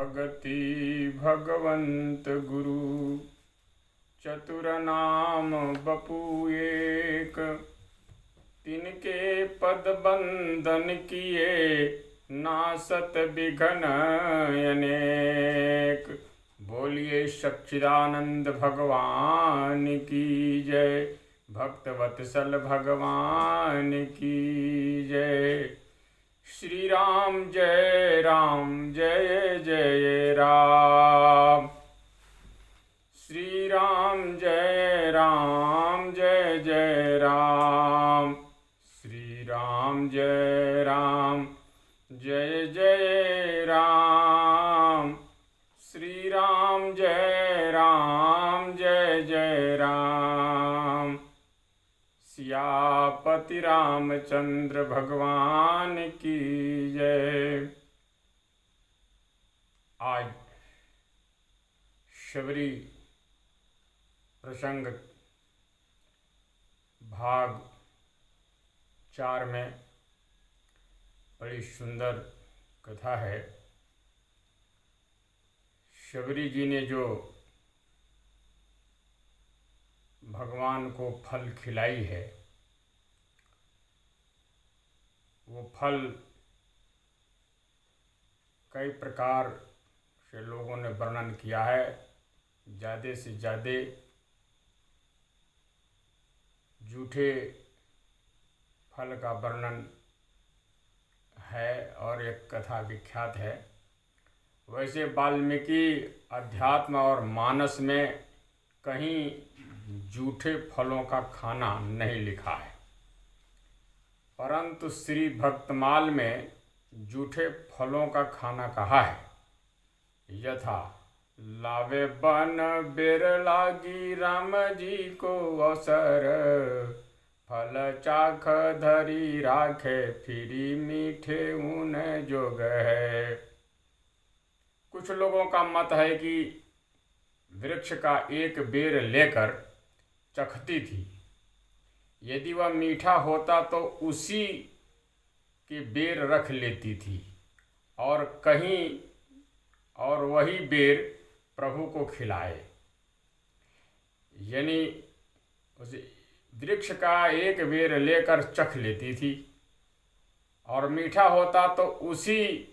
भगति भगवंत गुरु चतुर नाम बपू एक। तिनके पद बंदन किए नासत विघ्न अनेक। बोलिए सच्चिदानंद भगवान की जय, भक्तवत्सल भगवान की जय। श्री राम जय जय राम। श्री राम जय जय राम। श्री राम जय जय राम। श्री राम जय जय राम। सियापति रामचंद्र भगवान की जय। आज शबरी प्रसंग भाग 4 में बड़ी सुंदर कथा है। शबरी जी ने जो भगवान को फल खिलाई है, वो फल कई प्रकार से लोगों ने वर्णन किया है। ज़्यादा से ज़्यादा झूठे फल का वर्णन है और एक कथा विख्यात है। वैसे वाल्मीकि अध्यात्म और मानस में कहीं झूठे फलों का खाना नहीं लिखा है, परंतु श्री भक्तमाल में झूठे फलों का खाना कहा है। यथा लावे बन बेर लागी राम जी को अवसर, फल चाख धरी राखे फिरी मीठे ऊन जोग है। कुछ लोगों का मत है कि वृक्ष का एक बेर लेकर चखती थी, यदि वह मीठा होता तो उसी के बेर रख लेती थी और कहीं और वही बेर प्रभु को खिलाए। यानी उस वृक्ष का एक बेर लेकर चख लेती थी और मीठा होता तो उसी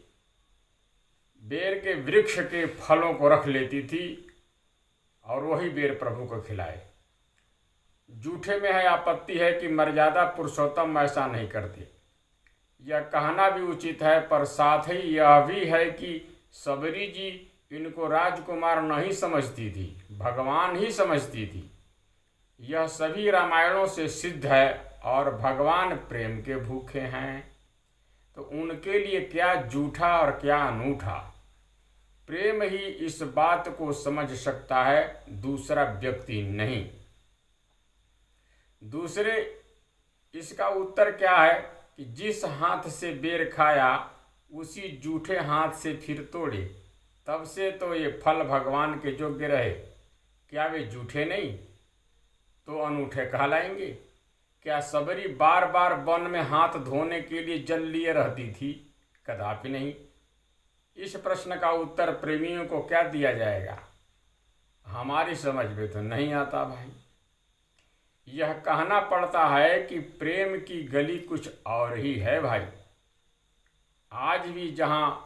बेर के वृक्ष के फलों को रख लेती थी और वही बेर प्रभु को खिलाए। झूठे में है आपत्ति है कि मर्यादा पुरुषोत्तम ऐसा नहीं करते। यह कहना भी उचित है, पर साथ ही यह भी है कि सबरी जी इनको राजकुमार नहीं समझती थी, भगवान ही समझती थी। यह सभी रामायणों से सिद्ध है और भगवान प्रेम के भूखे हैं, तो उनके लिए क्या झूठा और क्या अनूठा। प्रेम ही इस बात को समझ सकता है, दूसरा व्यक्ति नहीं। दूसरे इसका उत्तर क्या है कि जिस हाथ से बेर खाया उसी जूठे हाथ से फिर तोड़े, तब से तो ये फल भगवान के योग्य रहे। क्या वे जूठे नहीं तो अनूठे कहलाएंगे? क्या सबरी बार बार वन में हाथ धोने के लिए जल लिए रहती थी? कदापि नहीं। इस प्रश्न का उत्तर प्रेमियों को क्या दिया जाएगा? हमारी समझ में तो नहीं आता भाई। यह कहना पड़ता है कि प्रेम की गली कुछ और ही है भाई। आज भी जहाँ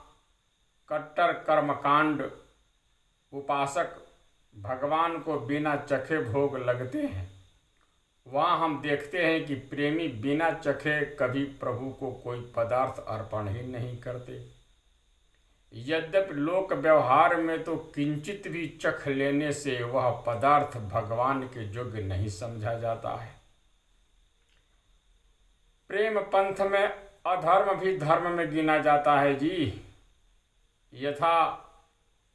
कट्टर कर्मकांड उपासक भगवान को बिना चखे भोग लगते हैं, वहाँ हम देखते हैं कि प्रेमी बिना चखे कभी प्रभु को कोई पदार्थ अर्पण ही नहीं करते। यद्यपि लोक व्यवहार में तो किंचित भी चख लेने से वह पदार्थ भगवान के योग्य नहीं समझा जाता है। प्रेम पंथ में अधर्म भी धर्म में गिना जाता है जी। यथा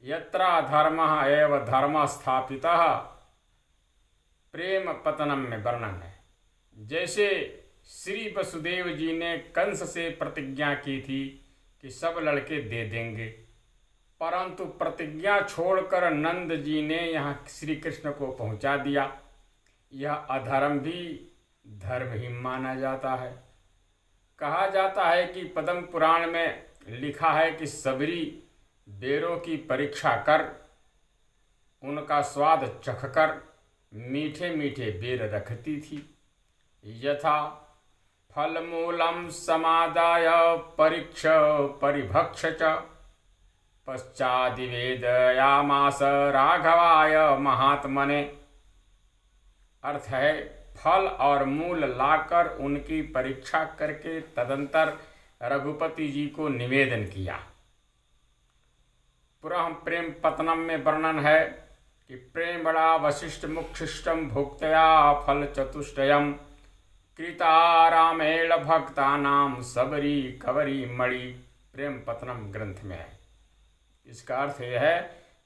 यत्र अधर्मः एव धर्मः स्थापितः, प्रेम पतनम में वर्णन है। जैसे श्री वसुदेव जी ने कंस से प्रतिज्ञा की थी कि सब लड़के दे देंगे, परंतु प्रतिज्ञा छोड़कर नंद जी ने यहाँ श्री कृष्ण को पहुँचा दिया। यह अधर्म भी धर्म ही माना जाता है। कहा जाता है कि पद्म पुराण में लिखा है कि सबरी बेरों की परीक्षा कर, उनका स्वाद चखकर मीठे मीठे बेर रखती थी। यथा फलमूलम समादाय परीक्ष परिभक्ष च पश्चादिवेदयामास राघवाय महात्मने। अर्थ है, फल और मूल लाकर उनकी परीक्षा करके तदंतर रघुपति जी को निवेदन किया। पुनः प्रेम पतनम में वर्णन है कि प्रेमणा वशिष्ठ मुक्षिष्टम भुक्तया फल चतुष्टयम कृतारामेण भक्तानाम सबरी कवरी मणि। प्रेम पतनम ग्रंथ में है। इसका अर्थ यह है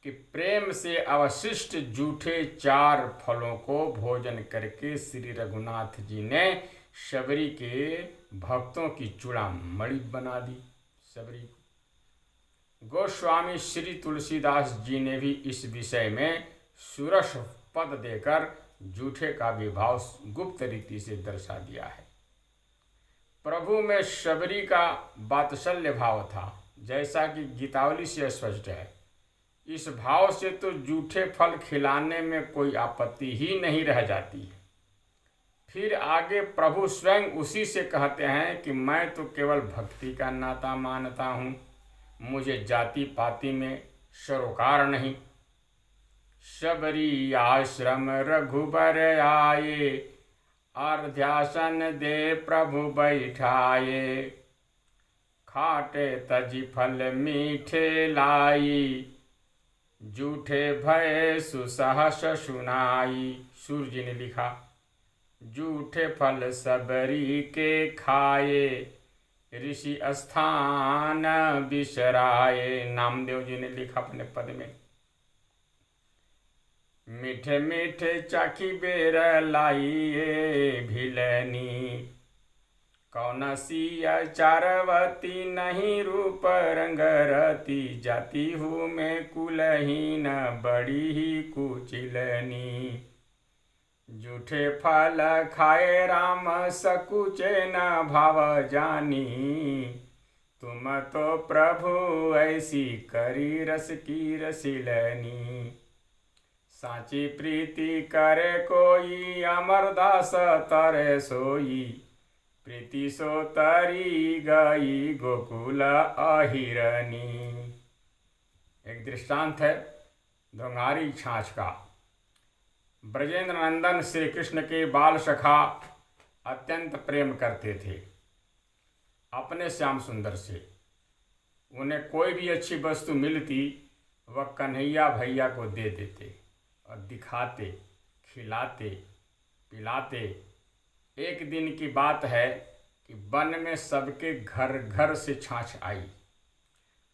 कि प्रेम से अवशिष्ट जूठे 4 फलों को भोजन करके श्री रघुनाथ जी ने शबरी के भक्तों की चूड़ामणि बना दी। शबरी गोस्वामी श्री तुलसीदास जी ने भी इस विषय में सुरस पद देकर जूठे का विभाव गुप्त रीति से दर्शा दिया है। प्रभु में शबरी का वात्सल्य भाव था, जैसा कि गीतावली से स्पष्ट है। इस भाव से तो जूठे फल खिलाने में कोई आपत्ति ही नहीं रह जाती है। फिर आगे प्रभु स्वयं उसी से कहते हैं कि मैं तो केवल भक्ति का नाता मानता हूँ, मुझे जाति पाति में सरोकार नहीं। शबरी आश्रम रघुबर आए, अर्ध्यासन दे प्रभु बैठाए, खाटे तजी फल मीठे लाई, जूठे भय सुसहस सुनाई। सूर्य जी ने लिखा, जूठे फल सबरी के खाए, ऋषि स्थान बिसराए। नामदेव जी ने लिखा अपने पद में, मीठे मीठे चाखी बेर लाइए भिलनी, कौन सिया चारवती नहीं रूप रंगरती, जाती हूँ मैं कुलहीन बड़ी ही कुचिलनी, जूठे फल खाए राम सकुचे न भाव जानी, तुम तो प्रभु ऐसी करी रस की रसिलनी, साची प्रीति करे कोई अमरदास तरे सोई, प्रीति सो तरी गई गोकुल अहिरनी। एक दृष्टांत है धुंगारी छाछ का। ब्रजेंद्र नंदन श्री कृष्ण के बाल सखा अत्यंत प्रेम करते थे अपने श्याम सुंदर से। उन्हें कोई भी अच्छी वस्तु मिलती वह कन्हैया भैया को दे देते और दिखाते, खिलाते, पिलाते। एक दिन की बात है कि वन में सबके घर घर से छाछ आई।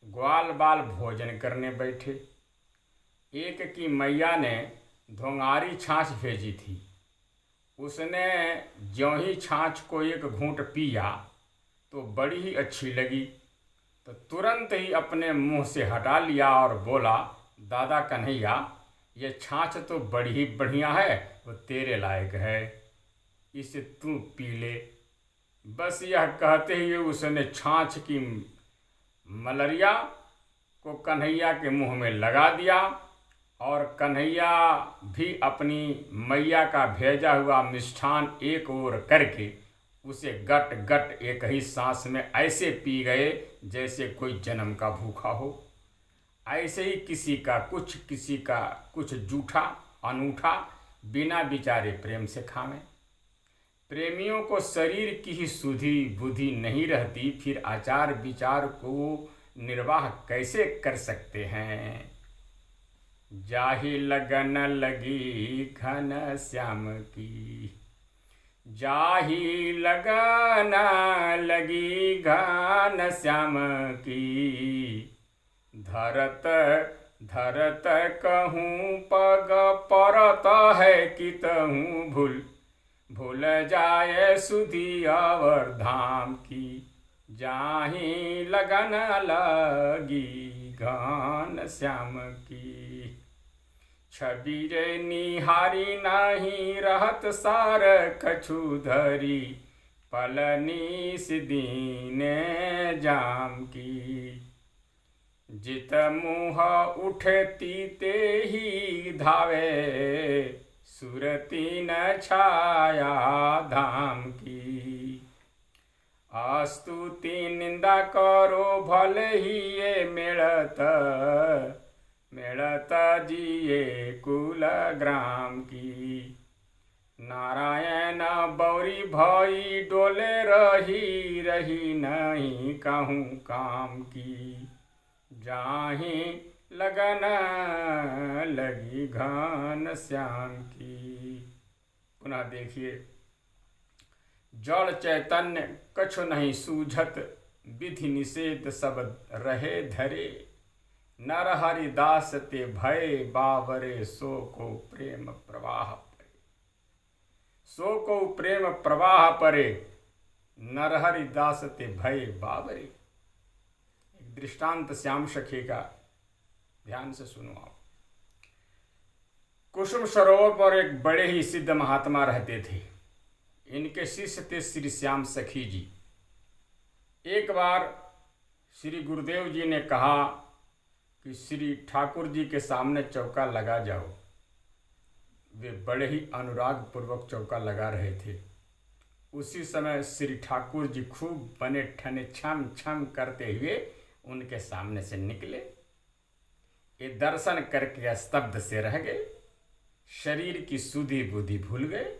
ग्वाल बाल भोजन करने बैठे। एक की मैया ने धोंगारी छाछ भेजी थी। उसने ज्यों ही छाछ को एक घूंट पिया तो बड़ी ही अच्छी लगी, तो तुरंत ही अपने मुंह से हटा लिया और बोला, दादा कन्हैया, ये छाछ तो बड़ी ही बढ़िया है, वो तेरे लायक है, इसे तू पी ले। बस यह कहते ही उसने छाछ की मलरिया को कन्हैया के मुंह में लगा दिया और कन्हैया भी अपनी मैया का भेजा हुआ मिष्ठान एक ओर करके उसे गट गट एक ही सांस में ऐसे पी गए जैसे कोई जन्म का भूखा हो। ऐसे ही किसी का कुछ जूठा अनूठा बिना विचारे प्रेम से खावें। प्रेमियों को शरीर की ही सुधि बुद्धि नहीं रहती, फिर आचार विचार को निर्वाह कैसे कर सकते हैं। जाहि लगन लगी घन श्याम की, जाहि लगन लगी घन श्याम की, धरत धरत कहूँ पग परत है कितहूँ भूल, भूल जाए सुधि अवर धाम की, जाहि लगन लगी घन श्याम की। छबीर निहारी नहीं रहत सार कछु धरी, पलनी दीने जाम की, जित मुँह उठती ते ही धावे, सुरती न छाया धाम की। स्तुति निंदा करो भले ही ये मिलत जिये कुल ग्राम की। नारायण बौरी भई डोले रही रही नहीं कहूँ काम की। जाहि लगन लगी घन श्याम की। पुनः देखिए, जड़ चैतन्य कछु नहीं सूझत, विधि निषेध सब रहे धरे। नर हरिदास ते भय बावरे, सो को प्रेम प्रवाह परे। सो को प्रेम प्रवाह परे, नर हरिदास ते भय बावरे। एक दृष्टांत श्याम सखी का ध्यान से सुनो आप। कुसुम सरोवर पर एक बड़े ही सिद्ध महात्मा रहते थे। इनके शिष्य थे श्री श्याम सखी जी। एक बार श्री गुरुदेव जी ने कहा कि श्री ठाकुर जी के सामने चौका लगा जाओ। वे बड़े ही अनुराग पूर्वक चौका लगा रहे थे। उसी समय श्री ठाकुर जी खूब बने ठने छम छम करते हुए उनके सामने से निकले। ये दर्शन करके स्तब्ध से रह गए। शरीर की सुधि बुद्धि भूल गए।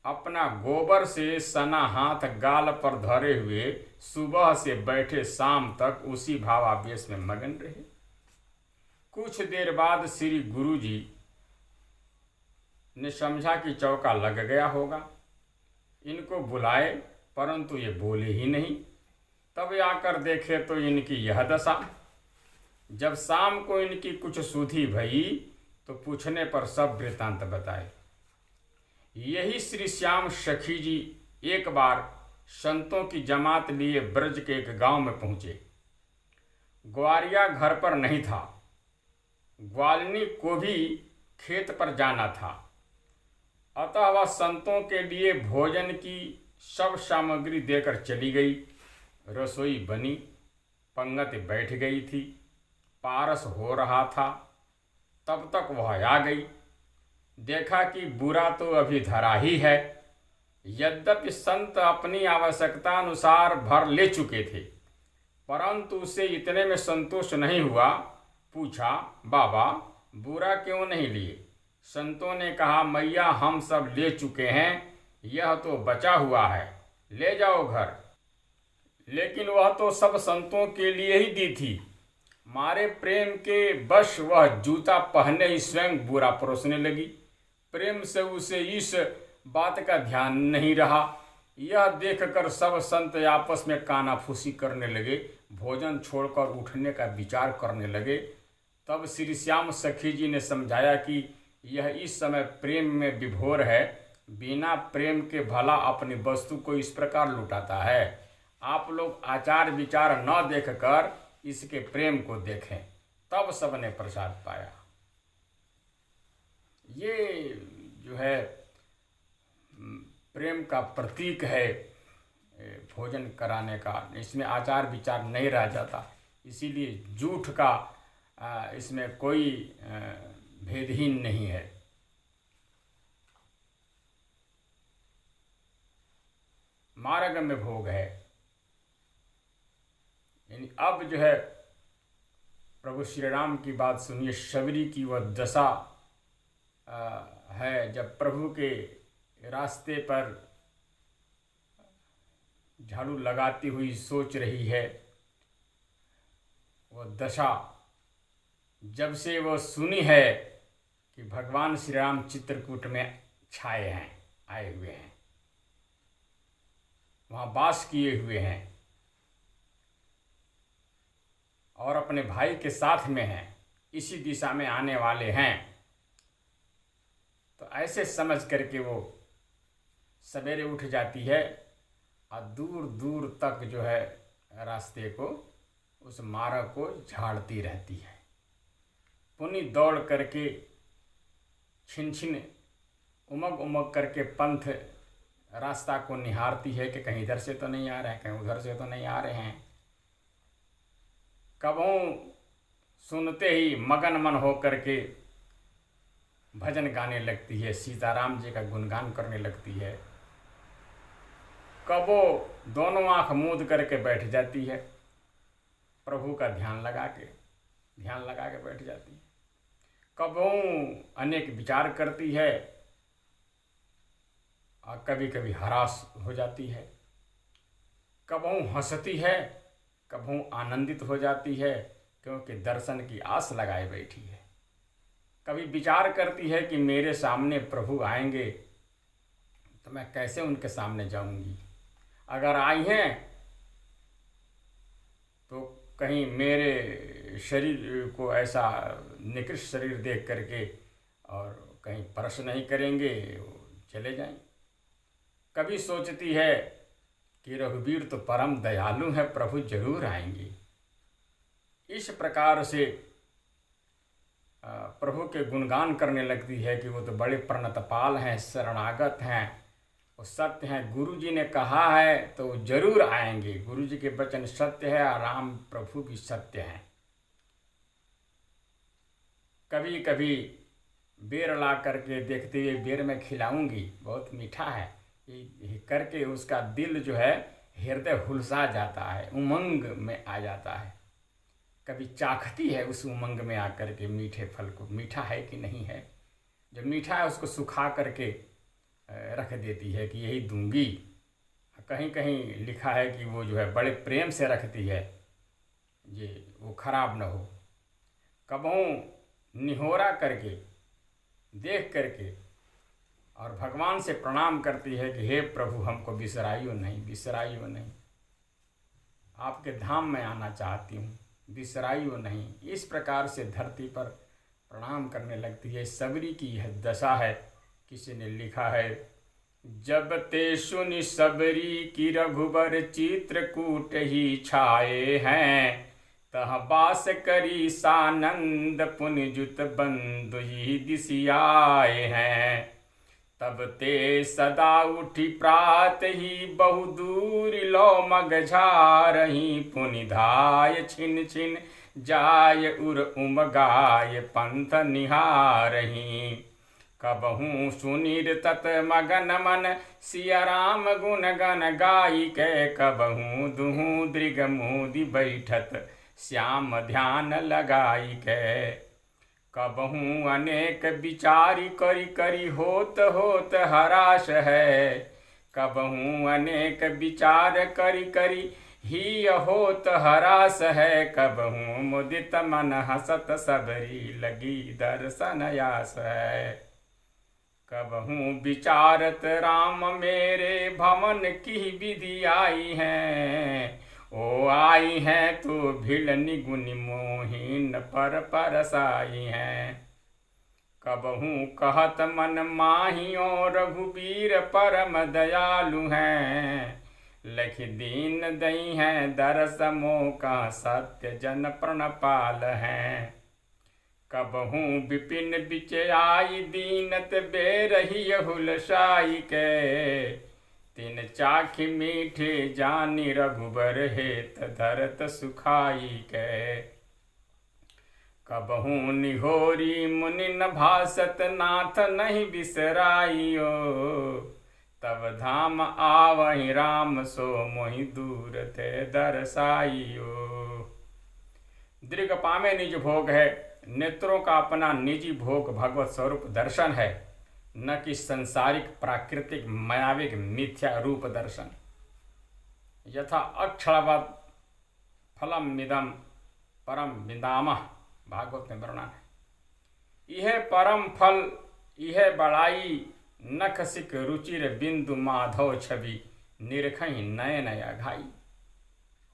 अपना गोबर से सना हाथ गाल पर धरे हुए सुबह से बैठे शाम तक उसी भावावेश में मगन रहे। कुछ देर बाद श्री गुरु जी ने समझा कि चौका लग गया होगा। इनको बुलाए, परंतु ये बोले ही नहीं। तब आकर देखे तो इनकी यह दशा। जब शाम को इनकी कुछ सुधि भई तो पूछने पर सब वृत्तांत बताए। यही श्री श्याम सखी जी एक बार संतों की जमात लिए ब्रज के एक गांव में पहुंचे। ग्वारिया घर पर नहीं था। ग्वालिनी को भी खेत पर जाना था। अतः वह संतों के लिए भोजन की सब सामग्री देकर चली गई। रसोई बनी, पंगत बैठ गई थी, पारस हो रहा था। तब तक वह आ गई। देखा कि बुरा तो अभी धरा ही है। यद्यपि संत अपनी आवश्यकता अनुसार भर ले चुके थे, परंतु उसे इतने में संतोष नहीं हुआ। पूछा, बाबा बुरा क्यों नहीं लिए? संतों ने कहा, मैया हम सब ले चुके हैं, यह तो बचा हुआ है, ले जाओ घर। लेकिन वह तो सब संतों के लिए ही दी थी। मारे प्रेम के बश वह जूता पहने ही स्वयं बुरा परोसने लगी। प्रेम से उसे इस बात का ध्यान नहीं रहा। यह देखकर सब संत आपस में कानाफूसी करने लगे, भोजन छोड़कर उठने का विचार करने लगे। तब श्री श्याम सखी जी ने समझाया कि यह इस समय प्रेम में विभोर है। बिना प्रेम के भला अपनी वस्तु को इस प्रकार लुटाता है। आप लोग आचार विचार न देखकर इसके प्रेम को देखें। तब सबने प्रसाद पाया। ये जो है प्रेम का प्रतीक है भोजन कराने का। इसमें आचार विचार नहीं रह जाता। इसीलिए झूठ का इसमें कोई भेदहीन नहीं है। मार्ग में भोग है। यानी अब जो है प्रभु श्री राम की बात सुनिए। शबरी की वह दशा है जब प्रभु के रास्ते पर झाड़ू लगाती हुई सोच रही है। वह दशा जब से वह सुनी है कि भगवान श्री राम चित्रकूट में छाए हैं, आए हुए हैं, वहाँ वास किए हुए हैं और अपने भाई के साथ में हैं, इसी दिशा में आने वाले हैं, तो ऐसे समझ करके वो सवेरे उठ जाती है और दूर दूर तक जो है रास्ते को, उस मार्ग को झाड़ती रहती है। पुनी दौड़ करके छिन छिन उमग उमग करके पंथ रास्ता को निहारती है कि कहीं इधर से तो नहीं आ रहे हैं, कहीं उधर से तो नहीं आ रहे हैं। कबों सुनते ही मगन मन हो करके भजन गाने लगती है, सीताराम जी का गुणगान करने लगती है। कब वो दोनों आंख मूंद करके बैठ जाती है, प्रभु का ध्यान लगा के बैठ जाती है। कब वो अनेक विचार करती है और कभी कभी हरास हो जाती है। कब वो हंसती है, कब वो आनंदित हो जाती है, क्योंकि दर्शन की आस लगाए बैठी है। कभी विचार करती है कि मेरे सामने प्रभु आएंगे तो मैं कैसे उनके सामने जाऊंगी। अगर आई हैं तो कहीं मेरे शरीर को ऐसा निकृष्ट शरीर देख करके और कहीं परस नहीं करेंगे, चले जाएं। कभी सोचती है कि रघुवीर तो परम दयालु है, प्रभु जरूर आएंगे। इस प्रकार से प्रभु के गुणगान करने लगती है कि वो तो बड़े प्रणतपाल हैं, शरणागत हैं, वो सत्य हैं, गुरु जी ने कहा है तो वो जरूर आएंगे। गुरु जी के वचन सत्य है और राम प्रभु भी सत्य हैं। कभी कभी बेर ला करके देखते हुए बेर में खिलाऊंगी, बहुत मीठा है, ये करके उसका दिल जो है हृदय हुलसा जाता है, उमंग में आ जाता है। कभी चाखती है उस उमंग में आकर के मीठे फल को, मीठा है कि नहीं है। जो मीठा है उसको सुखा करके रख देती है कि यही दूंगी। कहीं कहीं लिखा है कि वो जो है बड़े प्रेम से रखती है, ये वो खराब न हो। कबों निहोरा करके देख करके और भगवान से प्रणाम करती है कि हे प्रभु, हमको बिसराइयो नहीं, आपके धाम में आना चाहती हूँ, बिसराइयो नहीं। इस प्रकार से धरती पर प्रणाम करने लगती है। सबरी की यह दशा है। किसी ने लिखा है, जब ते सुनि सबरी की रघुबर चित्रकूट ही छाए हैं, तह बास करी सानंद पुनि जुत बंधु ही दिसियाए हैं। तब ते सदा उठी प्रात ही बहु दूर लो मग झारही, पुनि धाय छिन छिन जाय उर उमगाय पंथ निहारही। कबहू सुनीर तत मगन मन सिया राम गुण गन गाई के, कबहू दुहू दृग मोदी बैठत श्याम ध्यान लगाई के। कबहू अनेक विचारी करी करी होत होत हराश है, कबहू अनेक विचार करी करी ही होत हरास है। कबहू मुदित मन हसत सबरी लगी दर्शन आस है। कबहू विचारत राम मेरे भवन की विधि आई हैं, ओ आई हैं तो भिड़ निगुनि मोहीन पर परसाई हैं। कबहू कहत मन माहियो रघुबीर परम दयालु हैं, लख दीन दई हैं दरस मौका सत्य जन प्रणपाल हैं। कबहू विपिन बिच आई दीनत बेरही हुलसाई के, तिन चाखी मीठे जानी रघुबर हेत धरत सुखाई के। कबहू निहोरी मुनि न भासत नाथ नहीं बिसराइयो, तब धाम आवहि राम सो मोहि दूर ते दरसाइयो। दृग पामे निज भोग है, नेत्रों का अपना निजी भोग भगवत स्वरूप दर्शन है, न कि सांसारिक प्राकृतिक मायाविक मिथ्या रूप दर्शन। यथा अक्षरवत् फलम मिदम परम विदामः, भागवत में वर्णन है। यह परम फल, यह बड़ाई, नख सिक रुचिर बिंदु माधव छवि, निरखहि नयन अघाई।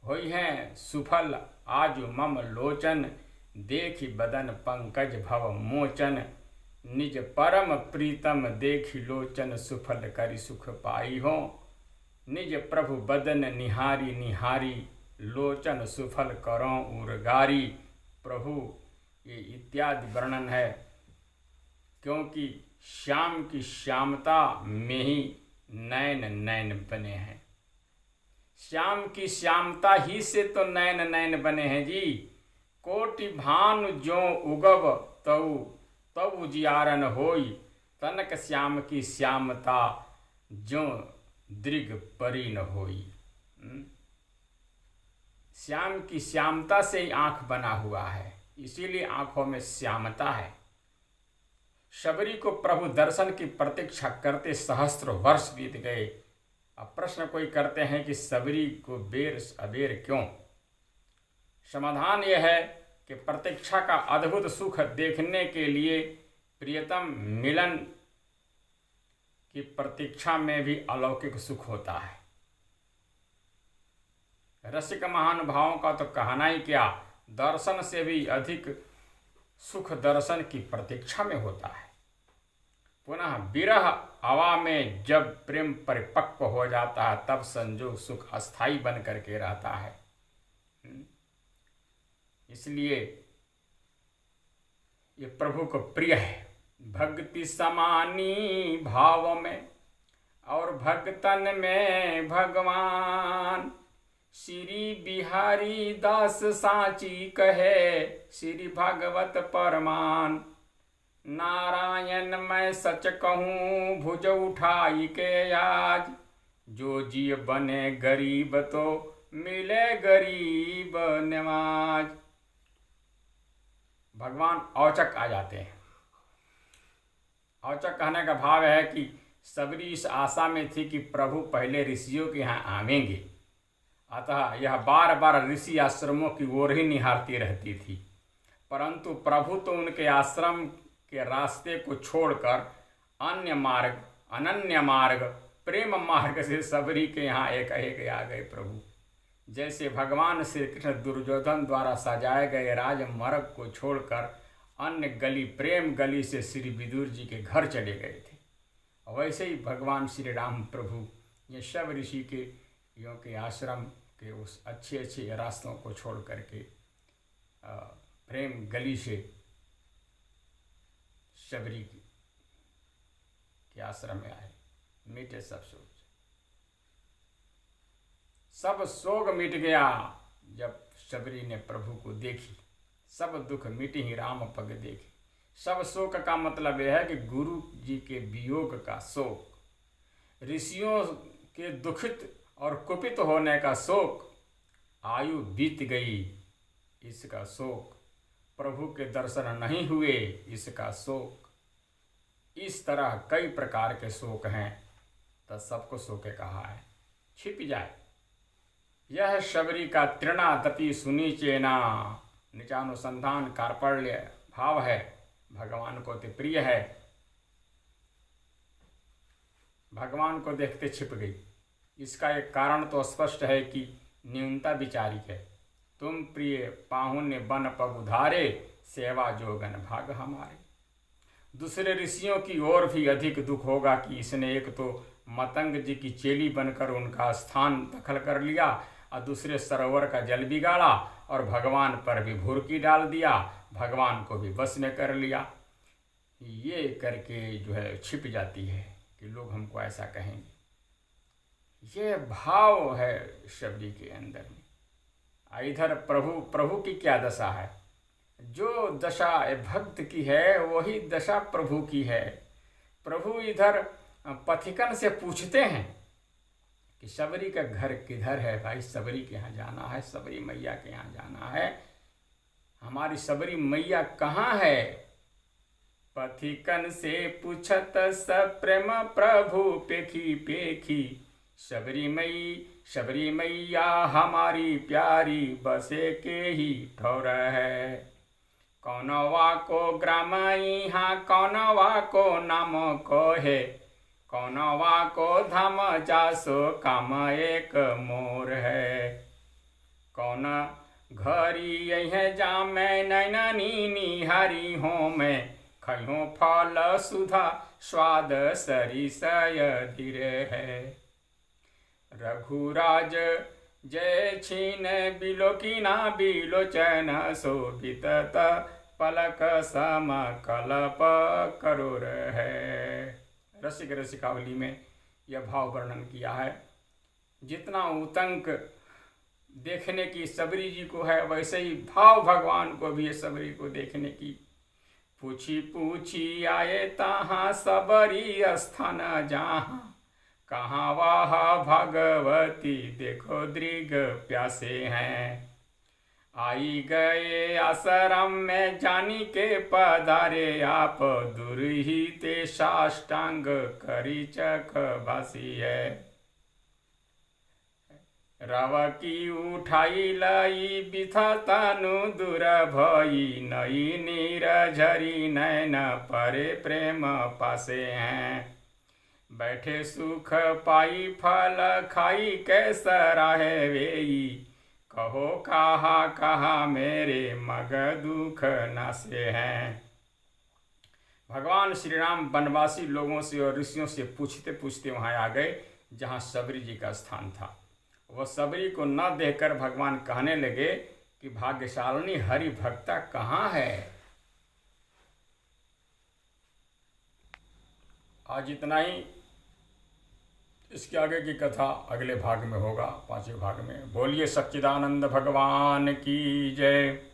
होई हैं सुफल आजु मम लोचन, देखि बदन पंकज भव मोचन। निज परम प्रीतम देखि लोचन, सुफल करि सुख पाई हो। निज प्रभु बदन निहारी निहारी, लोचन सुफल करो उर्गारी। प्रभु ये इत्यादि वर्णन है, क्योंकि श्याम की श्यामता में ही नयन नयन बने हैं। श्याम की श्यामता ही से तो नयन नयन बने हैं जी। कोटि भानु ज्यों उगब तऊ तब उजियारन होई, तनक श्याम की श्यामता ज्यों दृग परी न होई। श्याम की श्यामता से ही आंख बना हुआ है, इसीलिए आंखों में श्यामता है। शबरी को प्रभु दर्शन की प्रतीक्षा करते सहस्त्र वर्ष बीत गए। अब प्रश्न कोई करते हैं कि शबरी को बेर अबेर क्यों? समाधान यह है कि प्रतीक्षा का अद्भुत सुख देखने के लिए प्रियतम मिलन की प्रतीक्षा में भी अलौकिक सुख होता है। रसिक महानुभावों का तो कहना ही क्या, दर्शन से भी अधिक सुख दर्शन की प्रतीक्षा में होता है। पुनः विरह हवा में जब प्रेम परिपक्व हो जाता है, तब संजोग सुख अस्थाई बन करके रहता है। इसलिए ये प्रभु को प्रिय है। भक्ति समानी भाव में और भक्तन में भगवान, श्री बिहारी दास साची कहे, श्री भागवत परमान। नारायण मैं सच कहूँ भुज उठाई के आज, जो जी बने गरीब तो मिले गरीब नवाज। भगवान औचक आ जाते हैं। औचक कहने का भाव है कि सबरी इस आशा में थी कि प्रभु पहले ऋषियों के यहाँ आवेंगे, अतः यह बार बार ऋषि आश्रमों की ओर ही निहारती रहती थी। परंतु प्रभु तो उनके आश्रम के रास्ते को छोड़कर अन्य मार्ग, अनन्य मार्ग, प्रेम मार्ग से सबरी के यहाँ एक आ गए प्रभु। जैसे भगवान श्री कृष्ण दुर्योधन द्वारा सजाए गए राजमार्ग को छोड़कर अन्य गली, प्रेम गली से श्री विदुर जी के घर चले गए थे, वैसे ही भगवान श्री राम प्रभु ये सब ऋषि के यों के आश्रम के उस अच्छे अच्छे रास्तों को छोड़ करके प्रेम गली से शबरी के आश्रम में आए। मिटे सब सोच, सब शोक मिट गया जब शबरी ने प्रभु को देखी। सब दुख मिटी ही राम पग देखी। सब शोक का मतलब यह है कि गुरु जी के वियोग का शोक, ऋषियों के दुखित और कुपित होने का शोक, आयु बीत गई इसका शोक, प्रभु के दर्शन नहीं हुए इसका शोक। इस तरह कई प्रकार के शोक हैं, तो सबको शोके कहा है। छिप जाए यह शबरी का तृणादपि सुनी चेना, निचानुसंधान कार्पण्य भाव है, भगवान को तो प्रिय है। भगवान को देखते छिप गई। इसका एक कारण तो स्पष्ट है कि न्यूनता विचारिक है। तुम प्रिय पाहुन्य बन पग उधारे, सेवा जोगन भाग हमारे। दूसरे ऋषियों की ओर भी अधिक दुख होगा कि इसने एक तो मतंग जी की चेली बनकर उनका स्थान दखल कर लिया और दूसरे सरोवर का जल बिगाड़ा और भगवान पर भी भुरकी डाल दिया, भगवान को भी बस में कर लिया। ये करके जो है छिप जाती है कि लोग हमको ऐसा कहेंगे। ये भाव है शबरी के अंदर में। इधर प्रभु की क्या दशा है? जो दशा भक्त की है वही दशा प्रभु की है। प्रभु इधर पथिकन से पूछते हैं कि शबरी का घर किधर है भाई, शबरी के यहाँ जाना है, शबरी मैया के यहाँ जाना है, हमारी शबरी मैया कहाँ है? पथिकन से पूछत सप्रेम प्रभु पेखी पेखी, शबरी मैया हमारी प्यारी बसे के ही ठौर है। कौनवा को ग्राम यहाँ कौनवा को नाम को है, कौनवा को धाम जासो काम एक मोर है। कौन घरी यह जामे नैननी निहारी हो मैं, खयो फल सुधा स्वाद सरिसय धीरे है। रघुराज जय छीन बिलोकिना बिलोचन शोभित पलक सम कलप करोर है। रसिक रसिकावली में यह भाव वर्णन किया है। जितना उतंक देखने की सबरी जी को है, वैसे ही भाव भगवान को भी है सबरी को देखने की। पूछी पूछी आए तहाँ सबरी स्थान जहाँ, कहाँ वह भगवती देखो दृग प्यासे हैं। आई गए आश्रम में जानी के पधारे आप, दूर ही ते साष्टांग करी चख भासी है। रव की उठाई लई बिथा तनु दूर भई, नई नीर झरी नैन परे प्रेम पासे हैं। बैठे सुख पाई फल खाई कैसराहे वेई, कहो कहा कहा मेरे मग दुख नासे हैं। भगवान श्री राम वनवासी लोगों से और ऋषियों से पूछते पूछते वहाँ आ गए जहाँ सबरी जी का स्थान था। वह सबरी को न देखकर भगवान कहने लगे कि भाग्यशालिनी हरि भक्ता कहाँ है। आज इतना ही। इसके आगे की कथा अगले भाग में होगा, 5वें भाग में। बोलिए सच्चिदानंद भगवान की जय।